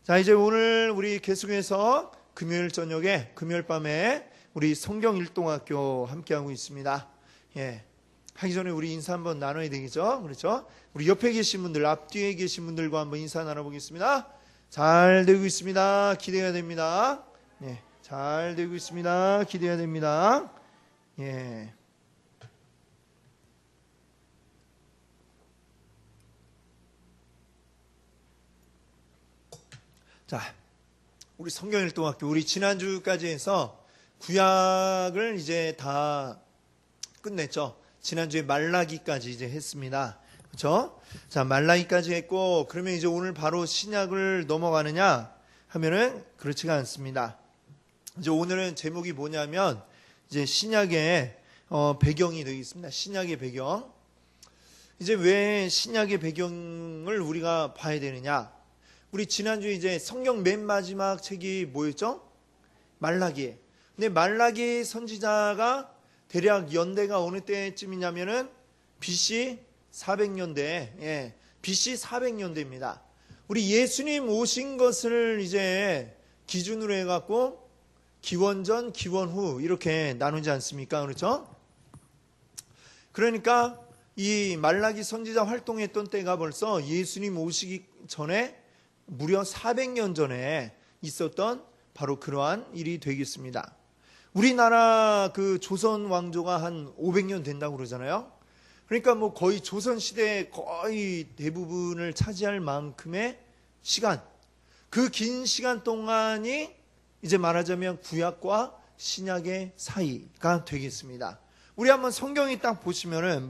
자, 이제 오늘 우리 계속해서 금요일 저녁에, 금요일 밤에 우리 성경일동학교 함께하고 있습니다. 예. 하기 전에 우리 인사 한번 나눠야 되겠죠? 그렇죠? 우리 옆에 계신 분들, 앞뒤에 계신 분들과 한번 인사 나눠보겠습니다. 잘 되고 있습니다. 기대가 됩니다. 예. 잘 되고 있습니다. 기대가 됩니다. 예. 자, 우리 성경일동학교, 우리 지난주까지 해서 구약을 이제 다 끝냈죠. 지난주에 말라기까지 이제 했습니다. 그렇죠? 자, 말라기까지 했고, 그러면 이제 오늘 바로 신약을 넘어가느냐 하면은 그렇지가 않습니다. 이제 오늘은 제목이 뭐냐면 이제 신약의 배경이 되겠습니다. 신약의 배경. 이제 왜 신약의 배경을 우리가 봐야 되느냐? 우리 지난주에 이제 성경 맨 마지막 책이 뭐였죠? 말라기. 근데 말라기 선지자가 대략 연대가 어느 때쯤이냐면은 BC 400년대, 예, BC 400년대입니다. 우리 예수님 오신 것을 이제 기준으로 해갖고 기원전, 기원후 이렇게 나누지 않습니까? 그렇죠? 그러니까 이 말라기 선지자 활동했던 때가 벌써 예수님 오시기 전에 무려 400년 전에 있었던 바로 그러한 일이 되겠습니다. 우리나라 그 조선 왕조가 한 500년 된다고 그러잖아요. 그러니까 뭐 거의 조선 시대의 거의 대부분을 차지할 만큼의 시간, 그 긴 시간 동안이 이제 말하자면 구약과 신약의 사이가 되겠습니다. 우리 한번 성경이 딱 보시면은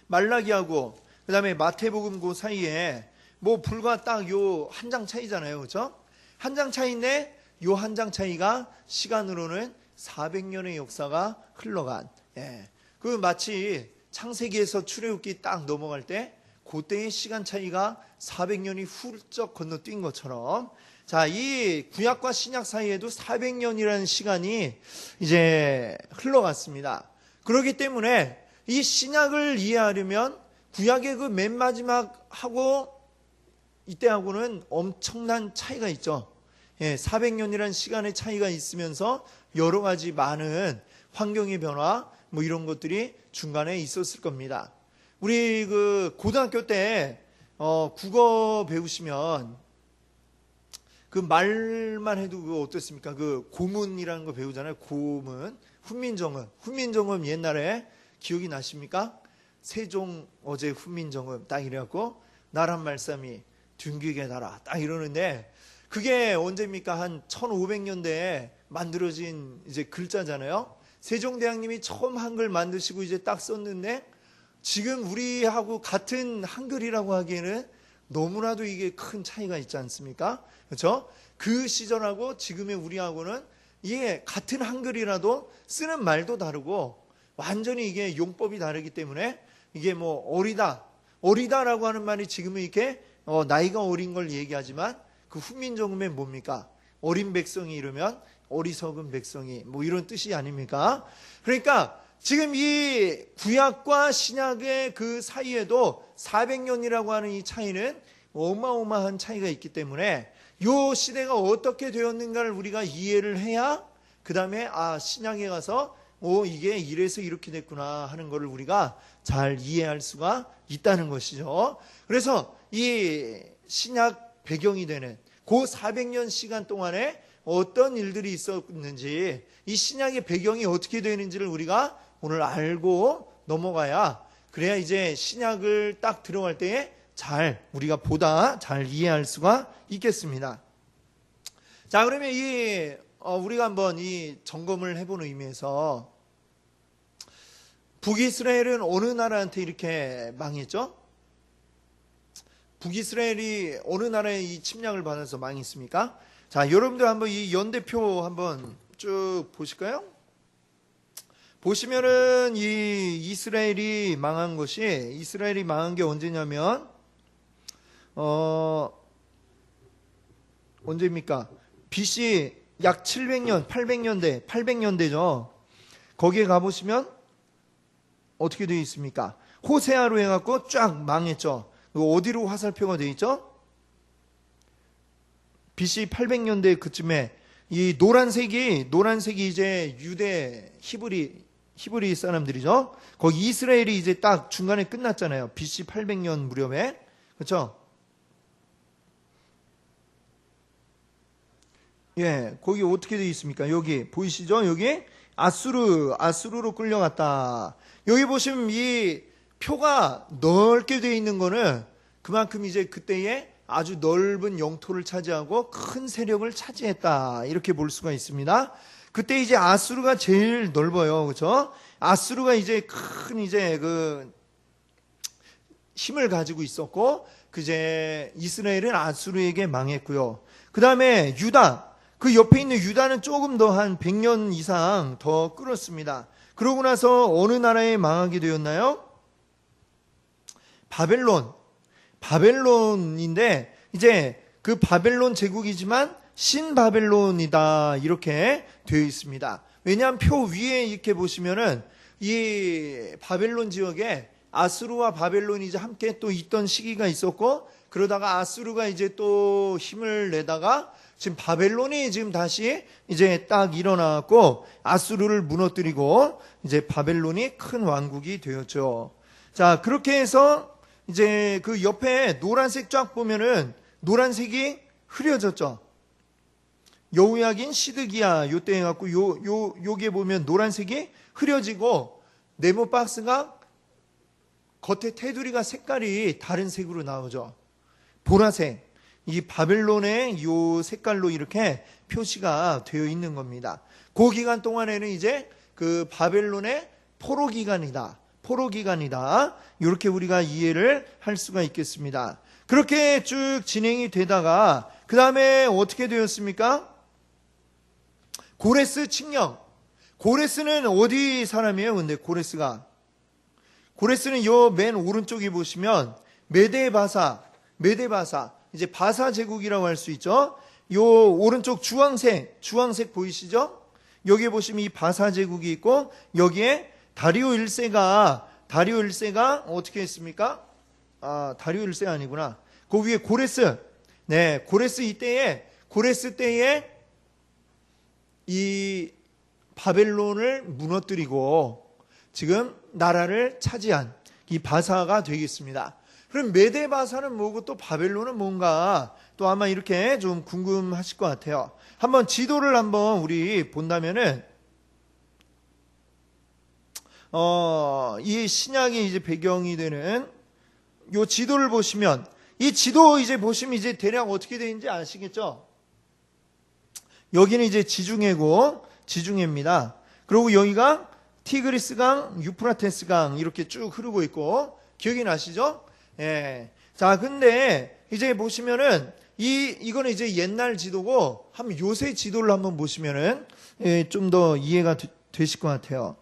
말라기하고 그 다음에 마태복음 그 사이에 뭐 불과 딱 요 한 장 차이잖아요. 그렇죠? 한 장 차이인데 요 한 장 차이가 시간으로는 400년의 역사가 흘러간, 예. 그 마치 창세기에서 출애굽기 딱 넘어갈 때 그때의 시간 차이가 400년이 훌쩍 건너뛴 것처럼, 자, 이 구약과 신약 사이에도 400년이라는 시간이 이제 흘러갔습니다. 그렇기 때문에 이 신약을 이해하려면 구약의 그 맨 마지막하고 이때하고는 엄청난 차이가 있죠. 예, 400년이라는 시간의 차이가 있으면서 여러 가지 많은 환경의 변화 뭐 이런 것들이 중간에 있었을 겁니다. 우리 그 고등학교 때 국어 배우시면 그 말만 해도 그 어떻습니까? 그 고문이라는 거 배우잖아요. 고문, 훈민정음 옛날에 기억이 나십니까? 세종 어제 훈민정음 딱 이래갖고 나란 말씀이 둥기게 달아 딱 이러는데, 그게 언제입니까? 한 1500년대에 만들어진 이제 글자잖아요. 세종대왕님이 처음 한글 만드시고 이제 딱 썼는데, 지금 우리하고 같은 한글이라고 하기에는 너무나도 이게 큰 차이가 있지 않습니까? 그렇죠? 그 시절하고 지금의 우리하고는 이게 같은 한글이라도 쓰는 말도 다르고 완전히 이게 용법이 다르기 때문에 이게 뭐 어리다라고 하는 말이 지금은 이렇게 나이가 어린 걸 얘기하지만, 그 훈민정음에 뭡니까? 어린 백성이 이러면 어리석은 백성이 뭐 이런 뜻이 아닙니까? 그러니까 지금 이 구약과 신약의 그 사이에도 400년이라고 하는 이 차이는 어마어마한 차이가 있기 때문에 이 시대가 어떻게 되었는가를 우리가 이해를 해야 그 다음에 신약에 가서 이게 이래서 이렇게 됐구나 하는 것을 우리가 잘 이해할 수가 있다는 것이죠. 그래서 이 신약 배경이 되는 그 400년 시간 동안에 어떤 일들이 있었는지, 이 신약의 배경이 어떻게 되는지를 우리가 오늘 알고 넘어가야, 그래야 이제 신약을 딱 들어갈 때에 우리가 보다 잘 이해할 수가 있겠습니다. 자, 그러면 우리가 한번 이 점검을 해보는 의미에서, 북이스라엘은 어느 나라한테 이렇게 망했죠? 북이스라엘이 어느 나라의 이 침략을 받아서 망했습니까? 자, 여러분들 한번 이 연대표 한번 쭉 보실까요? 보시면은 이스라엘이 망한 게 언제냐면 언제입니까? BC 약 700년, 800년대죠. 거기에 가보시면 어떻게 되어 있습니까? 호세아로 해갖고 쫙 망했죠. 어디로 화살표가 되어 있죠? BC 800년대 그쯤에 이 노란색이 이제 유대 히브리 사람들이죠. 거기 이스라엘이 이제 딱 중간에 끝났잖아요. BC 800년 무렵에. 그렇죠? 예, 거기 어떻게 되어 있습니까? 여기 보이시죠? 여기 아수르로 끌려갔다. 여기 보시면 이 표가 넓게 되어 있는 거는 그만큼 이제 그때에 아주 넓은 영토를 차지하고 큰 세력을 차지했다. 이렇게 볼 수가 있습니다. 그때 이제 아수르가 제일 넓어요. 그렇죠? 아수르가 이제 큰 이제 그 힘을 가지고 있었고, 그제 이스라엘은 아수르에게 망했고요. 그 다음에 유다, 그 옆에 있는 유다는 조금 더 한 100년 이상 더 끌었습니다. 그러고 나서 어느 나라에 망하게 되었나요? 바벨론인데 이제 그 바벨론 제국이지만 신바벨론이다 이렇게 되어 있습니다. 왜냐하면 표 위에 이렇게 보시면은 이 바벨론 지역에 아수르와 바벨론이 이제 함께 또 있던 시기가 있었고, 그러다가 아수르가 이제 또 힘을 내다가 지금 바벨론이 지금 다시 이제 딱 일어나고 아수르를 무너뜨리고 이제 바벨론이 큰 왕국이 되었죠. 자, 그렇게 해서 이제 그 옆에 노란색 쫙 보면은 노란색이 흐려졌죠. 여호야긴 시드기야 요때 해갖고 요게 보면 노란색이 흐려지고 네모 박스가 겉에 테두리가 색깔이 다른 색으로 나오죠. 보라색. 이 바벨론의 요 색깔로 이렇게 표시가 되어 있는 겁니다. 그 기간 동안에는 이제 그 바벨론의 포로 기간이다. 이렇게 우리가 이해를 할 수가 있겠습니다. 그렇게 쭉 진행이 되다가 그 다음에 어떻게 되었습니까? 고레스 칙령. 고레스는 어디 사람이에요? 근데 고레스는 요 맨 오른쪽에 보시면 메데바사 이제 바사 제국이라고 할 수 있죠. 요 오른쪽 주황색 보이시죠? 여기에 보시면 이 바사 제국이 있고 여기에 다리오 1세가 어떻게 했습니까? 다리오 1세가 아니구나. 그 위에 고레스 때에 이 바벨론을 무너뜨리고 지금 나라를 차지한 이 바사가 되겠습니다. 그럼 메데 바사는 뭐고 또 바벨론은 뭔가 또 아마 이렇게 좀 궁금하실 것 같아요. 한번 지도를 한번 우리 본다면은 이 신약이 이제 배경이 되는 요 지도를 보시면 이 지도 이제 보시면 이제 대략 어떻게 되는지 아시겠죠? 여기는 이제 지중해입니다. 그리고 여기가 티그리스강, 유프라테스강 이렇게 쭉 흐르고 있고 기억이 나시죠? 예. 자, 근데 이제 보시면은 이거는 이제 옛날 지도고 한번 요새 지도를 한번 보시면은 좀 더 이해가 되실 것 같아요.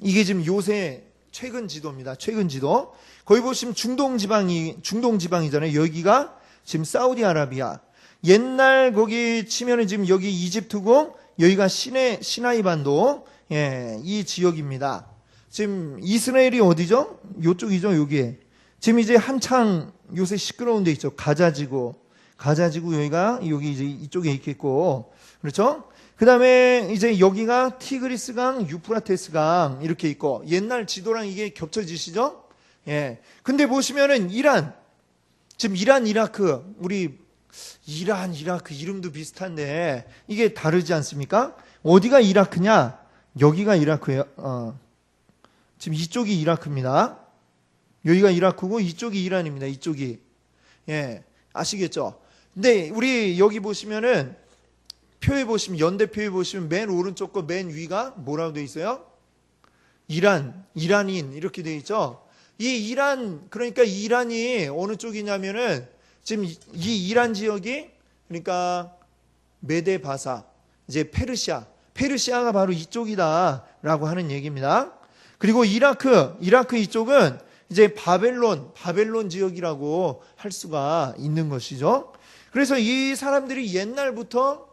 이게 지금 요새 최근 지도입니다. 최근 지도. 거기 보시면 중동 지방이잖아요. 여기가 지금 사우디아라비아. 옛날 거기 치면은 지금 여기 이집트고 여기가 시나이 반도. 예, 이 지역입니다. 지금 이스라엘이 어디죠? 요쪽이죠, 여기에. 지금 이제 한창 요새 시끄러운 데 있죠. 가자지구 여기가 여기 이제 이쪽에 있겠고. 그렇죠? 그다음에 이제 여기가 티그리스강, 유프라테스강 이렇게 있고 옛날 지도랑 이게 겹쳐지시죠? 예. 근데 보시면은 지금 이란, 이라크 우리 이란, 이라크 이름도 비슷한데 이게 다르지 않습니까? 어디가 이라크냐? 여기가 이라크예요. 지금 이쪽이 이라크입니다. 여기가 이라크고 이쪽이 이란입니다. 이쪽이. 예. 아시겠죠? 근데 우리 여기 보시면은 표에 보시면 연대표에 보시면 맨 오른쪽 거 맨 위가 뭐라고 되어 있어요? 이란인 이렇게 되어 있죠. 이 이란 그러니까 이란이 어느 쪽이냐면은 지금 이 이란 지역이 그러니까 메데바사 이제 페르시아가 바로 이쪽이다라고 하는 얘기입니다. 그리고 이라크 이쪽은 이제 바벨론 지역이라고 할 수가 있는 것이죠. 그래서 이 사람들이 옛날부터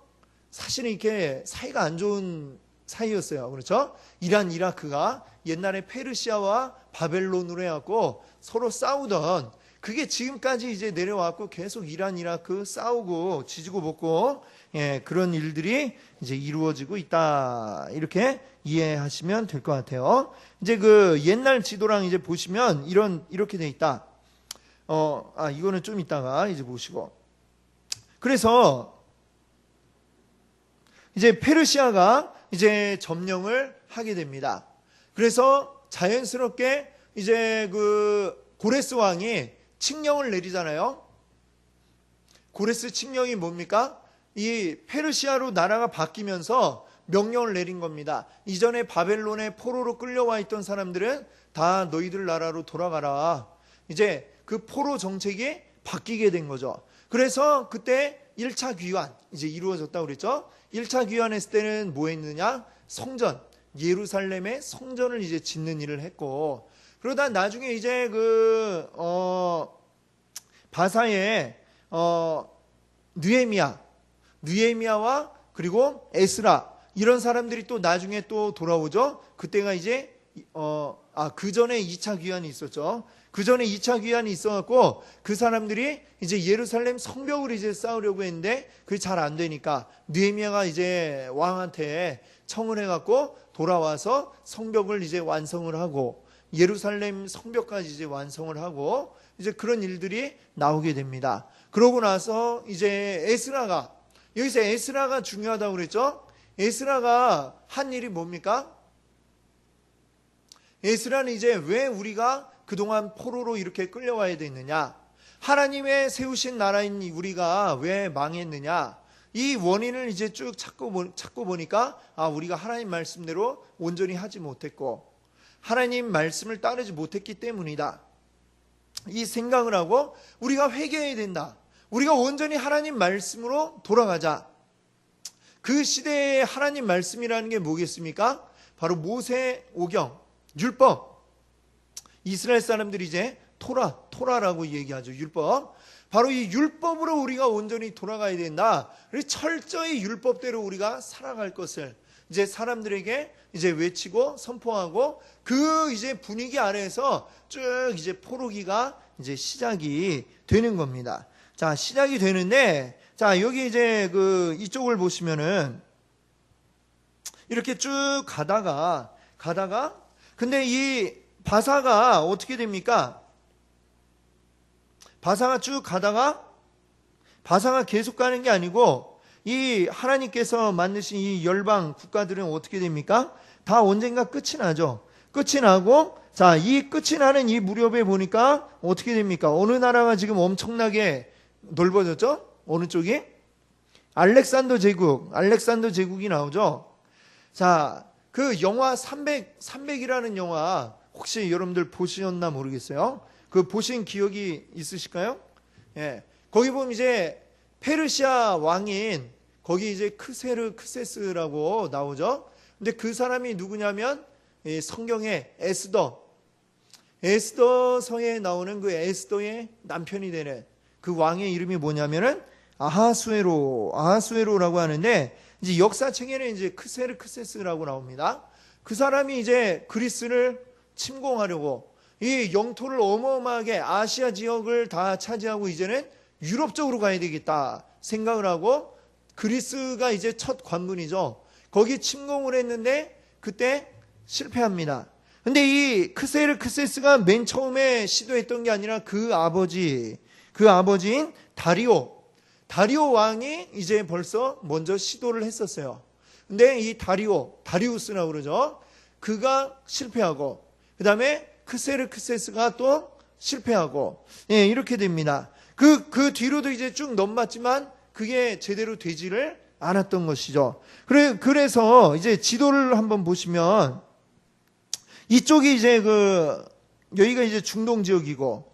사실은 이렇게 사이가 안 좋은 사이였어요. 그렇죠? 이란, 이라크가 옛날에 페르시아와 바벨론으로 해갖고 서로 싸우던 그게 지금까지 이제 내려왔고 계속 이란 이라크 싸우고 지지고 볶고 그런 일들이 이제 이루어지고 있다. 이렇게 이해하시면 될 것 같아요. 이제 그 옛날 지도랑 이제 보시면 이렇게 돼 있다. 이거는 좀 이따가 이제 보시고. 그래서 이제 페르시아가 이제 점령을 하게 됩니다. 그래서 자연스럽게 이제 그 고레스 왕이 칙령을 내리잖아요. 고레스 칙령이 뭡니까? 이 페르시아로 나라가 바뀌면서 명령을 내린 겁니다. 이전에 바벨론의 포로로 끌려와 있던 사람들은 다 너희들 나라로 돌아가라. 이제 그 포로 정책이 바뀌게 된 거죠. 그래서 그때 1차 귀환 이제 이루어졌다고 그랬죠. 1차 귀환했을 때는 뭐 했느냐? 성전, 예루살렘의 성전을 이제 짓는 일을 했고, 그러다 나중에 이제 바사의 느헤미야와 그리고 에스라 이런 사람들이 또 나중에 또 돌아오죠. 그때가 이제 그 전에 2차 귀환이 있었죠. 그 전에 2차 귀환이 있어갖고 그 사람들이 이제 예루살렘 성벽을 이제 쌓으려고 했는데 그게 잘 안 되니까 느헤미야가 이제 왕한테 청을 해갖고 돌아와서 성벽을 이제 완성을 하고 예루살렘 성벽까지 이제 완성을 하고 이제 그런 일들이 나오게 됩니다. 그러고 나서 이제 여기서 에스라가 중요하다고 그랬죠. 에스라가 한 일이 뭡니까? 에스라는 이제 왜 우리가 그동안 포로로 이렇게 끌려와야 됐느냐? 하나님의 세우신 나라인 우리가 왜 망했느냐? 이 원인을 이제 쭉 찾고 보니까 우리가 하나님 말씀대로 온전히 하지 못했고 하나님 말씀을 따르지 못했기 때문이다. 이 생각을 하고 우리가 회개해야 된다. 우리가 온전히 하나님 말씀으로 돌아가자. 그 시대의 하나님 말씀이라는 게 뭐겠습니까? 바로 모세 오경, 율법. 이스라엘 사람들이 이제 토라라고 얘기하죠. 율법. 바로 이 율법으로 우리가 온전히 돌아가야 된다. 철저히 율법대로 우리가 살아갈 것을 이제 사람들에게 이제 외치고 선포하고 그 이제 분위기 아래에서 쭉 이제 포로기가 이제 시작이 되는 겁니다. 자, 시작이 되는데, 자, 여기 이제 이쪽을 보시면은 이렇게 쭉 가다가 근데 이 바사가 어떻게 됩니까? 바사가 쭉 가다가 바사가 계속 가는 게 아니고 이 하나님께서 만드신 이 열방 국가들은 어떻게 됩니까? 다 언젠가 끝이 나죠. 끝이 나고 자, 이 끝이 나는 이 무렵에 보니까 어떻게 됩니까? 어느 나라가 지금 엄청나게 넓어졌죠? 어느 쪽이? 알렉산더 제국이 나오죠. 자, 그 영화 300이라는 영화 혹시 여러분들 보셨나 모르겠어요. 그 보신 기억이 있으실까요? 예. 거기 보면 이제 페르시아 왕인 거기 이제 크세스라고 나오죠. 근데 그 사람이 누구냐면 성경의 에스더서에 나오는 그 에스더의 남편이 되는 그 왕의 이름이 뭐냐면은 아하수에로라고 하는데 이제 역사책에는 이제 크세스라고 나옵니다. 그 사람이 이제 그리스를 침공하려고 이 영토를 어마어마하게 아시아 지역을 다 차지하고 이제는 유럽 쪽으로 가야 되겠다 생각을 하고 그리스가 이제 첫 관문이죠. 거기 침공을 했는데 그때 실패합니다. 근데 이 크세스가 맨 처음에 시도했던 게 아니라 그 아버지인 다리오 왕이 이제 벌써 먼저 시도를 했었어요. 근데 이 다리우스라고 그러죠. 그가 실패하고 그 다음에 크세스가 또 실패하고 이렇게 됩니다. 그 뒤로도 이제 쭉 넘어갔지만 그게 제대로 되지를 않았던 것이죠. 그래서 이제 지도를 한번 보시면 이쪽이 이제 여기가 이제 중동 지역이죠.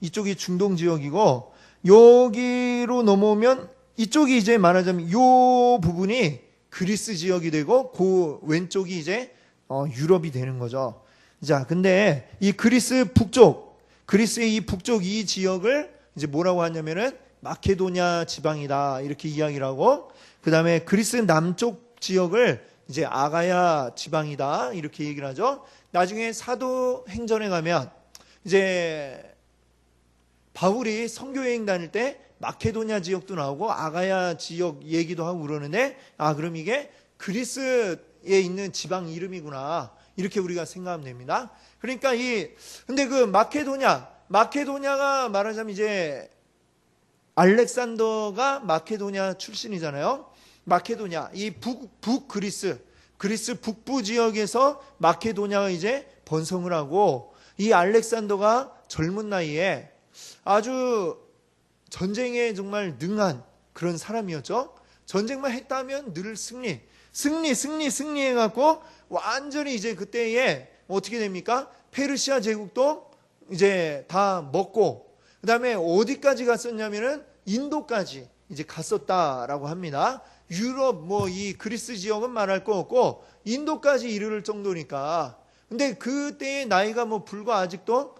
이쪽이 중동 지역이고 여기로 넘어오면 이쪽이 이제 말하자면 요 부분이 그리스 지역이 되고 그 왼쪽이 이제 유럽이 되는 거죠. 자, 근데 이 그리스의 이 북쪽 이 지역을 이제 뭐라고 하냐면은 마케도냐 지방이다 이렇게 이야기를 하고 그 다음에 그리스 남쪽 지역을 이제 아가야 지방이다 이렇게 얘기를 하죠. 나중에 사도행전에 가면 이제 바울이 선교 여행 다닐 때 마케도냐 지역도 나오고 아가야 지역 얘기도 하고 그러는데, 그럼 이게 그리스에 있는 지방 이름이구나, 이렇게 우리가 생각하면 됩니다. 그러니까 근데 그 마케도냐가 말하자면 이제 알렉산더가 마케도냐 출신이잖아요. 마케도냐, 이 북그리스 북부 지역에서 마케도냐가 이제 번성을 하고, 이 알렉산더가 젊은 나이에 아주 전쟁에 정말 능한 그런 사람이었죠. 전쟁만 했다면 늘 승리해갖고 완전히 이제 그때에 어떻게 됩니까? 페르시아 제국도 이제 다 먹고, 그 다음에 어디까지 갔었냐면은 인도까지 이제 갔었다라고 합니다. 유럽 이 그리스 지역은 말할 거 없고 인도까지 이르를 정도니까. 근데 그때의 나이가 불과 아직도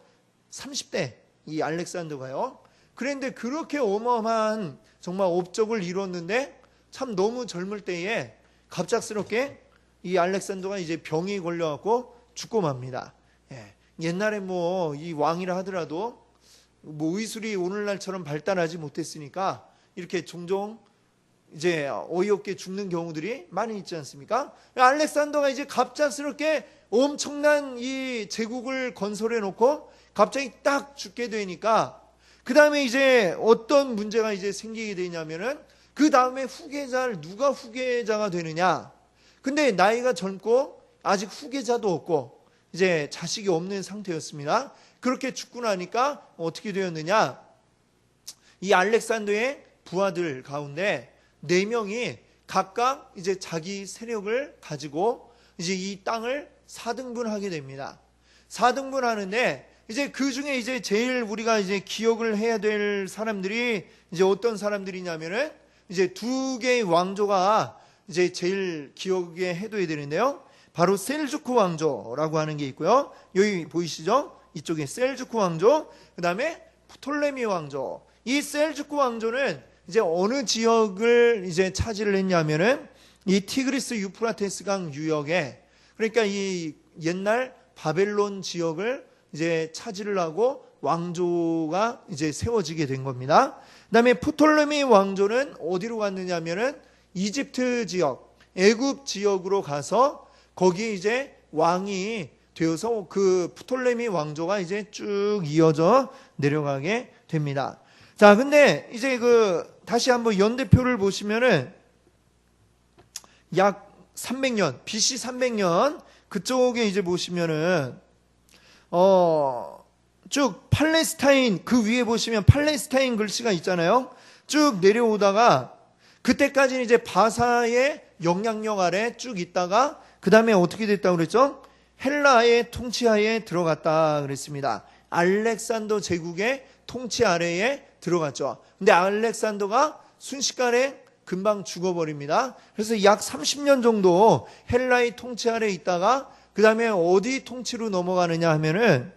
30대 이 알렉산더가요. 그런데 그렇게 어마어마한 정말 업적을 이뤘는데 참 너무 젊을 때에 갑작스럽게 이 알렉산더가 이제 병이 걸려갖고 죽고 맙니다. 옛날에 이 왕이라 하더라도 의술이 오늘날처럼 발달하지 못했으니까 이렇게 종종 이제 어이없게 죽는 경우들이 많이 있지 않습니까? 알렉산더가 이제 갑작스럽게 엄청난 이 제국을 건설해 놓고 갑자기 딱 죽게 되니까, 그 다음에 이제 어떤 문제가 이제 생기게 되냐면은, 그 다음에 누가 후계자가 되느냐. 근데 나이가 젊고 아직 후계자도 없고 이제 자식이 없는 상태였습니다. 그렇게 죽고 나니까 어떻게 되었느냐, 이 알렉산더의 부하들 가운데 4명이 각각 이제 자기 세력을 가지고 이제 이 땅을 4등분하게 됩니다. 4등분하는데 이제 그 중에 이제 제일 우리가 이제 기억을 해야 될 사람들이 이제 어떤 사람들이냐면은, 이제 2개의 왕조가 이제 제일 기억에 해둬야 되는데요. 바로 셀주크 왕조라고 하는 게 있고요. 여기 보이시죠? 이쪽에 셀주크 왕조, 그 다음에 프톨레미 왕조. 이 셀주크 왕조는 이제 어느 지역을 이제 차지를 했냐면은 이 티그리스 유프라테스 강 유역에, 그러니까 이 옛날 바벨론 지역을 이제 차지를 하고 왕조가 이제 세워지게 된 겁니다. 그 다음에 프톨레미 왕조는 어디로 갔느냐면은 이집트 지역, 애굽 지역으로 가서 거기에 이제 왕이 되어서 그 프톨레미 왕조가 이제 쭉 이어져 내려가게 됩니다. 자, 근데 이제 다시 한번 연대표를 보시면은 약 300년, BC 300년 그쪽에 이제 보시면은 쭉 팔레스타인, 그 위에 보시면 팔레스타인 글씨가 있잖아요. 쭉 내려오다가 그때까지는 이제 바사의 영향력 아래 쭉 있다가 그 다음에 어떻게 됐다고 그랬죠? 헬라의 통치하에 들어갔다 그랬습니다. 알렉산더 제국의 통치 아래에 들어갔죠. 근데 알렉산더가 순식간에 금방 죽어버립니다. 그래서 약 30년 정도 헬라의 통치 아래에 있다가 그 다음에 어디 통치로 넘어가느냐 하면은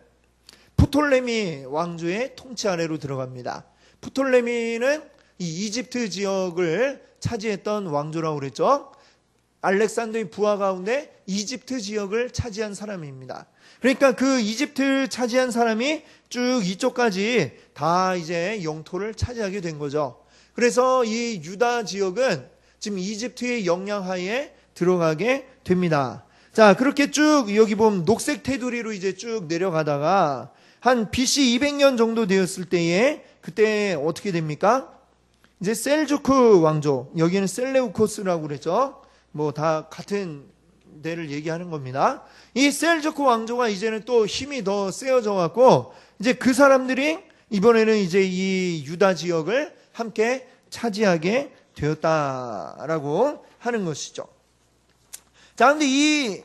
프톨레미 왕조의 통치 아래로 들어갑니다. 프톨레미는 이 이집트 지역을 차지했던 왕조라고 그랬죠. 알렉산더의 부하 가운데 이집트 지역을 차지한 사람입니다. 그러니까 그 이집트 차지한 사람이 쭉 이쪽까지 다 이제 영토를 차지하게 된 거죠. 그래서 이 유다 지역은 지금 이집트의 영향하에 들어가게 됩니다. 자, 그렇게 쭉 여기 보면 녹색 테두리로 이제 쭉 내려가다가 한 BC 200년 정도 되었을 때에 그때 어떻게 됩니까? 이제 셀주크 왕조, 여기는 셀레우코스라고 그랬죠. 다 같은 데를 얘기하는 겁니다. 이 셀주크 왕조가 이제는 또 힘이 더 세워져 갖고 이제 그 사람들이 이번에는 이제 이 유다 지역을 함께 차지하게 되었다라고 하는 것이죠. 자, 근데 이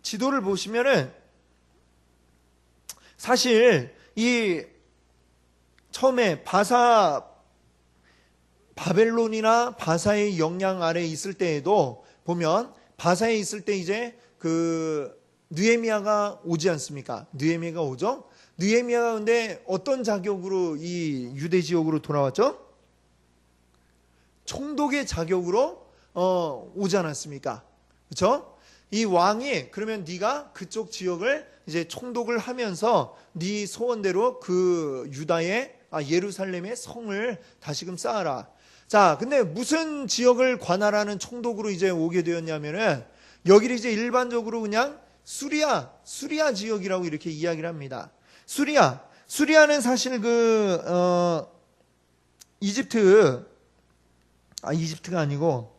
지도를 보시면은 사실 이 처음에 바벨론이나 바사의 영향 아래에 있을 때에도 보면 바사에 있을 때 이제 그 느헤미야가 오지 않습니까? 느헤미야가 오죠? 느헤미야가 근데 어떤 자격으로 이 유대 지역으로 돌아왔죠? 총독의 자격으로 오지 않았습니까? 그렇죠? 이 왕이 그러면 네가 그쪽 지역을 이제 총독을 하면서 네 소원대로 그 유다의 예루살렘의 성을 다시금 쌓아라. 자, 근데 무슨 지역을 관할하는 총독으로 이제 오게 되었냐면은 여기를 이제 일반적으로 그냥 수리아 지역이라고 이렇게 이야기를 합니다. 수리아는 사실 이집트가 아니고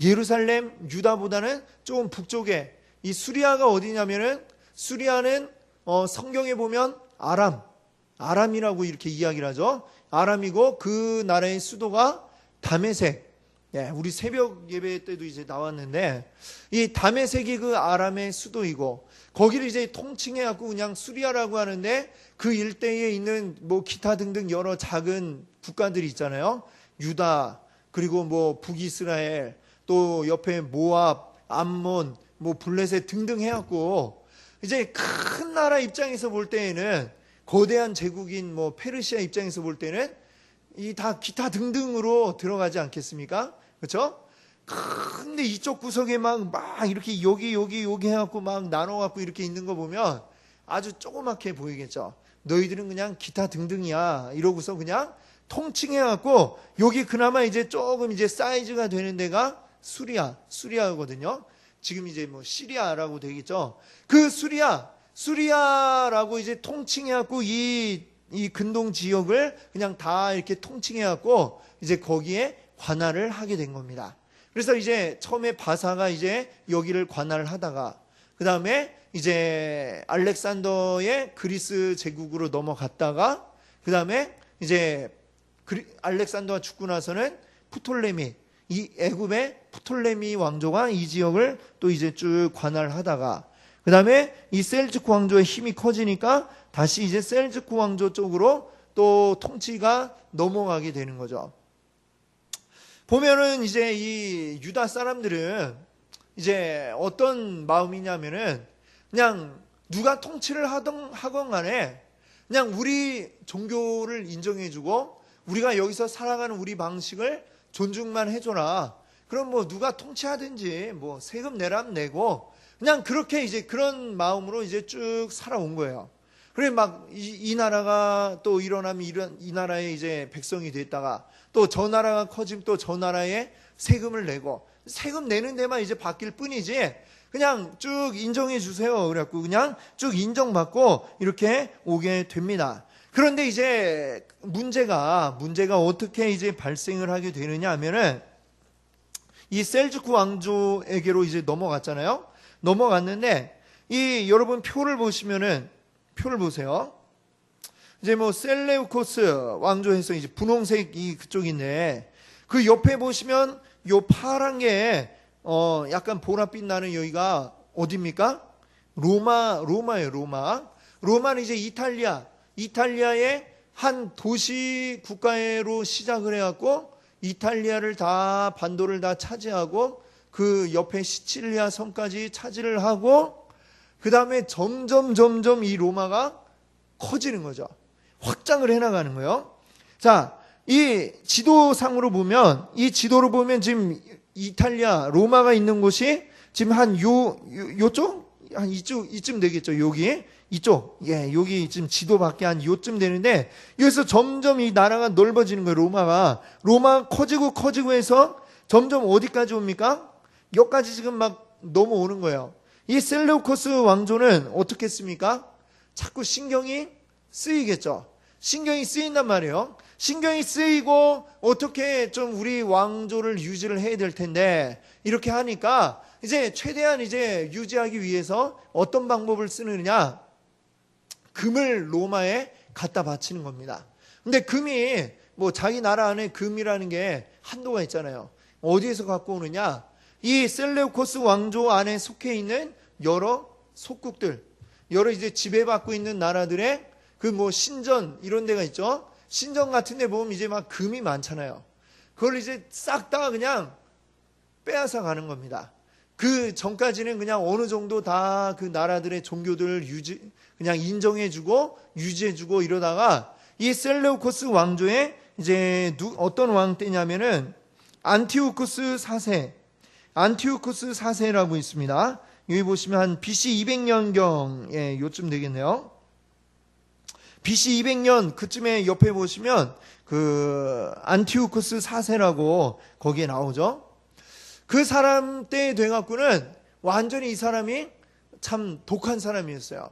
예루살렘, 유다보다는 조금 북쪽에 이 수리아가 어디냐면은 수리아는 성경에 보면 아람이라고 이렇게 이야기를 하죠. 아람이고 그 나라의 수도가 다메섹. 예, 우리 새벽 예배 때도 이제 나왔는데 이 다메섹이 그 아람의 수도이고 거기를 이제 통칭해 갖고 그냥 수리아라고 하는데 그 일대에 있는 뭐 기타 등등 여러 작은 국가들이 있잖아요. 유다 그리고 뭐 북이스라엘 또 옆에 모압, 암몬, 뭐 블레셋 등등 해갖고 이제 큰 나라 입장에서 볼 때에는 거대한 제국인 뭐 페르시아 입장에서 볼 때는 이 다 기타 등등으로 들어가지 않겠습니까? 그렇죠? 근데 이쪽 구석에 막 이렇게 여기 해갖고 막 나눠갖고 이렇게 있는 거 보면 아주 조그맣게 보이겠죠. 너희들은 그냥 기타 등등이야 이러고서 그냥 통칭해갖고 여기 그나마 이제 조금 이제 사이즈가 되는 데가 수리아거든요. 지금 이제 뭐 시리아라고 되겠죠. 그 수리아라고 이제 통칭해갖고 이 근동 지역을 그냥 다 이렇게 통칭해갖고 이제 거기에 관할을 하게 된 겁니다. 그래서 이제 처음에 바사가 이제 여기를 관할을 하다가 그 다음에 이제 알렉산더의 그리스 제국으로 넘어갔다가 그 다음에 이제 알렉산더가 죽고 나서는 프톨레미 이 애굽의 프톨레미 왕조가 이 지역을 또 이제 쭉 관할하다가 그 다음에 이 셀주크 왕조의 힘이 커지니까 다시 이제 셀주크 왕조 쪽으로 또 통치가 넘어가게 되는 거죠. 보면은 이제 이 유다 사람들은 이제 어떤 마음이냐면은 그냥 누가 통치를 하건 간에 그냥 우리 종교를 인정해주고 우리가 여기서 살아가는 우리 방식을 존중만 해줘라. 그럼 뭐 누가 통치하든지 뭐 세금 내라면 내고 그냥 그렇게 이제 그런 마음으로 이제 쭉 살아온 거예요. 그래 막 이 나라가 또 일어나면 이 나라의 이제 백성이 됐다가 또 저 나라가 커지면 또 저 나라에 세금을 내고 세금 내는 데만 이제 바뀔 뿐이지 그냥 쭉 인정해 주세요. 그래갖고 그냥 쭉 인정받고 이렇게 오게 됩니다. 그런데 이제 문제가 어떻게 이제 발생을 하게 되느냐 하면은 이 셀주크 왕조에게로 이제 넘어갔잖아요. 넘어갔는데 이 여러분 표를 보시면은 표를 보세요. 이제 뭐 셀레우코스 왕조에서 이제 분홍색이 그쪽인데 그 옆에 보시면 요 파란 게 약간 보랏빛 나는 여기가 어디입니까? 로마예요. 로마는 이제 이탈리아의 한 도시 국가로 시작을 해갖고 이탈리아를 다 반도를 다 차지하고 그 옆에 시칠리아 섬까지 차지를 하고 그 다음에 점점 이 로마가 커지는 거죠. 확장을 해나가는 거예요. 자, 이 지도상으로 보면 이 지도로 보면 지금 이탈리아 로마가 있는 곳이 지금 한 요쪽 한 이쯤 되겠죠. 여기 이쪽 여기 지금 지도 밖에 한 요쯤 되는데 여기서 점점 이 나라가 넓어지는 거예요. 로마 커지고 해서 점점 어디까지 옵니까? 여기까지 지금 막 넘어오는 거예요. 이 셀레우코스 왕조는 어떻게 했습니까? 자꾸 신경이 쓰이겠죠. 신경이 쓰인단 말이에요. 신경이 쓰이고 어떻게 좀 우리 왕조를 유지를 해야 될 텐데 이렇게 하니까 이제 최대한 이제 유지하기 위해서 어떤 방법을 쓰느냐? 금을 로마에 갖다 바치는 겁니다. 근데 금이 뭐 자기 나라 안에 금이라는 게 한도가 있잖아요. 어디에서 갖고 오느냐? 이 셀레우코스 왕조 안에 속해 있는 여러 속국들, 여러 이제 지배받고 있는 나라들의 그 뭐 신전 이런 데가 있죠. 신전 같은 데 보면 이제 막 금이 많잖아요. 그걸 이제 싹 다 그냥 빼앗아 가는 겁니다. 그 전까지는 그냥 어느 정도 다 그 나라들의 종교들을 그냥 인정해주고 유지해주고 이러다가 이 셀레우코스 왕조에 이제 어떤 왕 때냐면은 안티오쿠스 4세라고 있습니다. 여기 보시면 한 BC 200년경 요쯤 되겠네요. BC 200년 그쯤에 옆에 보시면 그 안티오쿠스 4세라고 거기에 나오죠. 그 사람 때 돼갖고는 완전히 이 사람이 참 독한 사람이었어요.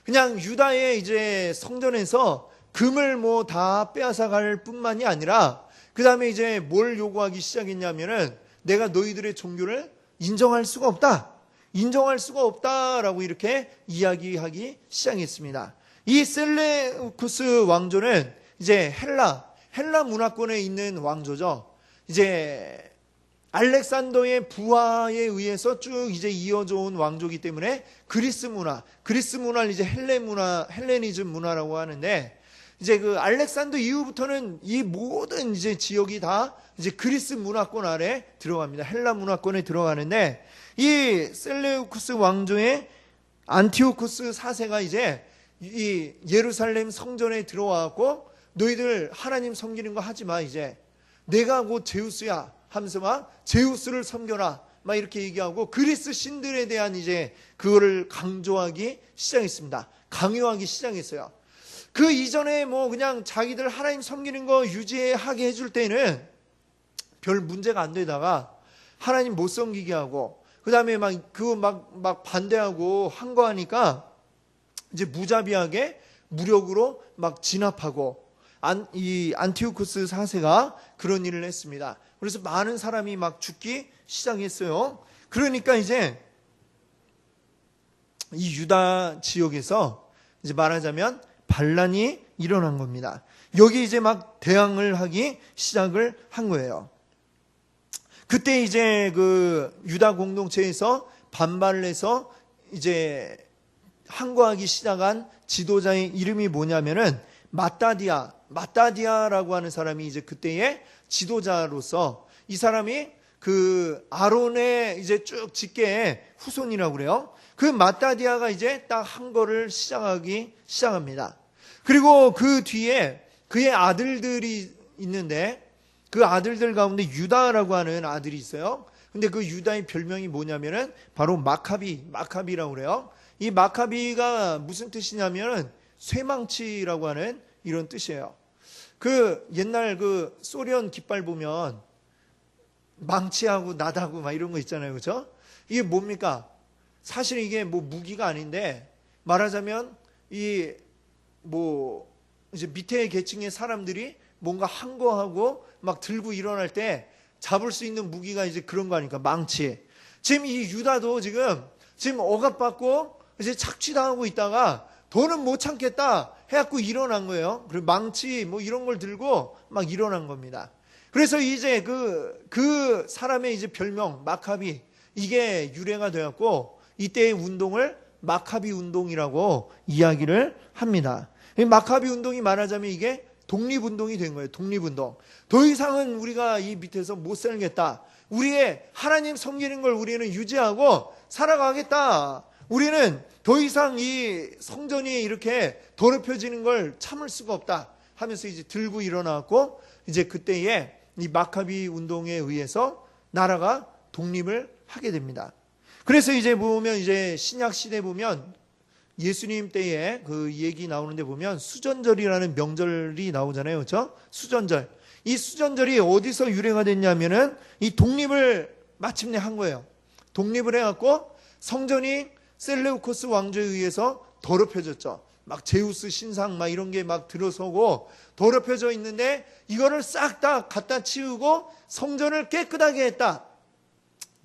그냥 유다의 이제 성전에서 금을 뭐 다 빼앗아 갈 뿐만이 아니라 그 다음에 이제 뭘 요구하기 시작했냐면은 내가 너희들의 종교를 인정할 수가 없다. 인정할 수가 없다라고 이렇게 이야기하기 시작했습니다. 이 셀레우쿠스 왕조는 이제 헬라 문화권에 있는 왕조죠. 이제 알렉산더의 부하에 의해서 쭉 이제 이어져 온 왕조이기 때문에 그리스 문화를 이제 헬레니즘 문화라고 하는데, 이제 그 알렉산더 이후부터는 이 모든 이제 지역이 다 이제 그리스 문화권 아래 들어갑니다. 헬라 문화권에 들어가는데, 이 셀레우쿠스 왕조의 안티오쿠스 4세가 이제 이 예루살렘 성전에 들어와갖고 너희들 하나님 섬기는 거 하지 마, 이제 내가 곧 제우스야 하면서 막 제우스를 섬겨라 막 이렇게 얘기하고 그리스 신들에 대한 이제 그거를 강조하기 시작했습니다. 강요하기 시작했어요. 그 이전에 뭐 그냥 자기들 하나님 섬기는 거 유지하게 해줄 때는 별 문제가 안 되다가 하나님 못 섬기게 하고 그 다음에 막 반대하고 한 거 하니까 이제 무자비하게 무력으로 막 진압하고 이 안티오쿠스 4세가 그런 일을 했습니다. 그래서 많은 사람이 막 죽기 시작했어요. 그러니까 이제 이 유다 지역에서 이제 말하자면 반란이 일어난 겁니다. 여기 이제 막 대항을 하기 시작을 한 거예요. 그때 이제 그 유다 공동체에서 반발을 해서 이제 항거하기 시작한 지도자의 이름이 뭐냐면은 마따디아라고 하는 사람이 이제 그때의 지도자로서, 이 사람이 그 아론의 이제 쭉 직계의 후손이라고 그래요. 그 마따디아가 이제 딱 항거를 시작합니다. 그리고 그 뒤에 그의 아들들이 있는데 그 아들들 가운데 유다라고 하는 아들이 있어요. 근데 그 유다의 별명이 뭐냐면은 바로 마카비라고 그래요. 이 마카비가 무슨 뜻이냐면은 쇠망치라고 하는 이런 뜻이에요. 그 옛날 그 소련 깃발 보면 망치하고 나다고 막 이런 거 있잖아요. 그렇죠? 이게 뭡니까? 사실 이게 뭐 무기가 아닌데, 말하자면 이 뭐 이제 밑에 계층의 사람들이 뭔가 항거하고 막 들고 일어날 때 잡을 수 있는 무기가 이제 그런 거 아닙니까? 망치. 지금 이 유다도 지금 억압받고 이제 착취당하고 있다가 더는 못 참겠다 해갖고 일어난 거예요. 그리고 망치 뭐 이런 걸 들고 막 일어난 겁니다. 그래서 이제 그 사람의 이제 별명 마카비, 이게 유래가 되었고 이때의 운동을 마카비 운동이라고 이야기를 합니다. 이 마카비 운동이 말하자면 이게 독립운동이 된 거예요. 독립운동. 더 이상은 우리가 이 밑에서 못 살겠다. 우리의 하나님 섬기는 걸 우리는 유지하고 살아가겠다. 우리는 더 이상 이 성전이 이렇게 더럽혀지는 걸 참을 수가 없다 하면서 이제 들고 일어나고, 이제 그때에 이 마카비 운동에 의해서 나라가 독립을 하게 됩니다. 그래서 이제 보면 이제 신약 시대 보면 예수님 때에 그 얘기 나오는데 보면 수전절이라는 명절이 나오잖아요. 그렇죠? 수전절. 이 수전절이 어디서 유래가 됐냐면은 이 독립을 마침내 한 거예요. 독립을 해갖고 성전이 셀레우코스 왕조에 의해서 더럽혀졌죠. 막 제우스 신상 막 이런 게 막 들어서고 더럽혀져 있는데 이거를 싹 다 갖다 치우고 성전을 깨끗하게 했다